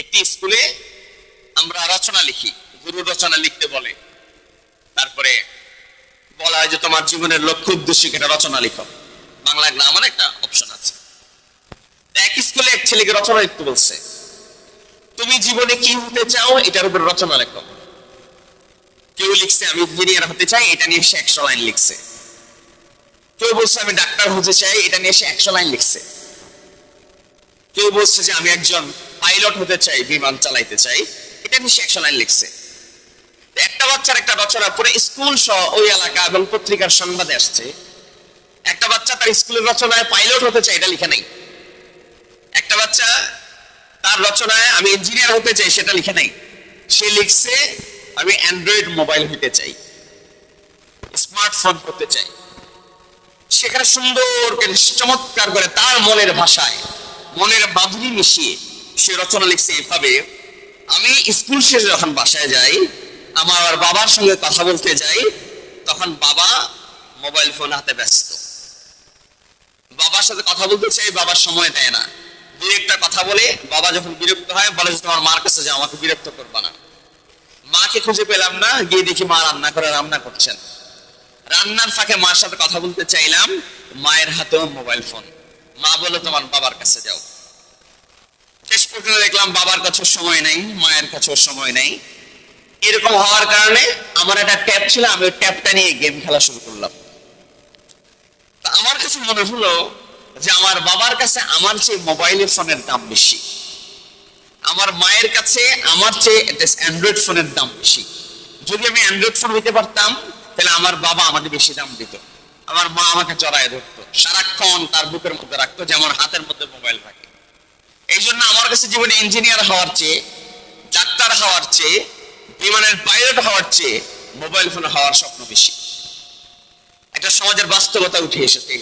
একটি স্কুলে আমরা রচনা লিখি, গুরু রচনা লিখতে বলে। তারপরে বলা হয় যে তোমার জীবনের লক্ষ্য উদ্দেশ্য এটা রচনা লিখো, বাংলা গ্রামার একটা অপশন আছে। এক স্কুলে এক ছেলেকে রচনা লিখতে বলছে, তুমি জীবনে কি হতে চাও এটার উপর রচনা লেখো। কেউ লিখছে আমি ইঞ্জিনিয়ার হতে চাই, এটা নিয়ে সে 100 লাইন লিখছে। কেউ বলছে আমি ডাক্তার হতে চাই, এটা নিয়ে সে 100 লাইন লিখছে। কেউ বলছে যে আমি একজন পাইলট হতে চাই, বিমান চালাইতে চাই, এটা নিয়ে সে 100 লাইন লিখছে। একটা বাচ্চার একটা রচনা পুরো স্কুল সহ ওই এলাকা এবং পত্রিকার সংবাদে আসছে। একটা বাচ্চা তার স্কুলের রচনায় পাইলট হতে চাই, এটা লিখে নাই। একটা বাচ্চা তার রচনায় আমি ইঞ্জিনিয়ার হতে চাই, সেটা লিখে নাই। সে লিখছে আমি অ্যান্ড্রয়েড মোবাইল হতে চাই, স্মার্টফোন করতে চাই। সেখানে সুন্দর করে চমৎকার করে তার মনের ভাষায়, মনের মাধুরী মিশিয়ে সে রচনা লিখছে এভাবে, আমি স্কুল শেষে যখন বাসায় যাই, আমার বাবার সঙ্গে কথা বলতে যাই, তখন বাবা মোবাইল ফোন হাতে ব্যস্ত। বাবার সাথে কথা বলতে চাই, বাবার সময় দেয় না। দুই একটা কথা বলে বাবা যখন বিরক্ত হয় বলে যে তোমার মার কাছে যাও, আমাকে বিরক্ত করবা না। মাকে খুঁজে পেলাম না, গিয়ে দেখি মা রান্না করছেন। রান্নার ফাঁকে মার সাথে কথা বলতে চাইলাম, মায়ের হাতেও মোবাইল ফোন। মা বলে তোমার বাবার কাছে যাও। শেষ পর্যন্ত দেখলাম বাবার কাছেও সময় নেই, মায়ের কাছেও সময় নেই। এরকম হওয়ার কারণে আমার একটা ট্যাব ছিল, আমি ওই ট্যাবটা নিয়ে গেম খেলা শুরু করলাম। তা আমার কাছে মনে হলো যে আমার বাবার কাছে আমার চেয়ে মোবাইলের ফোনের দাম বেশি, আমার মায়ের কাছে আমার চেয়ে অ্যান্ড্রয়েড ফোনের দাম বেশি। যদি আমি অ্যান্ড্রয়েড ফোন হইতে পারতাম তাহলে আমার বাবা আমাকে বেশি দাম দিত, আমার মা আমাকে জড়ায় ধরতো, সারাক্ষণ তার বুকের মধ্যে রাখতো, যেমন হাতের মধ্যে মোবাইল রাখে। এই জন্য আমার কাছে জীবনে ইঞ্জিনিয়ার হওয়ার চেয়ে, ডাক্তার হওয়ার চেয়ে, বিমানের পাইলট হওয়ার চেয়ে মোবাইল ফোন হওয়ার স্বপ্ন বেশি। একটা সমাজের বাস্তবতা উঠে এসেছে।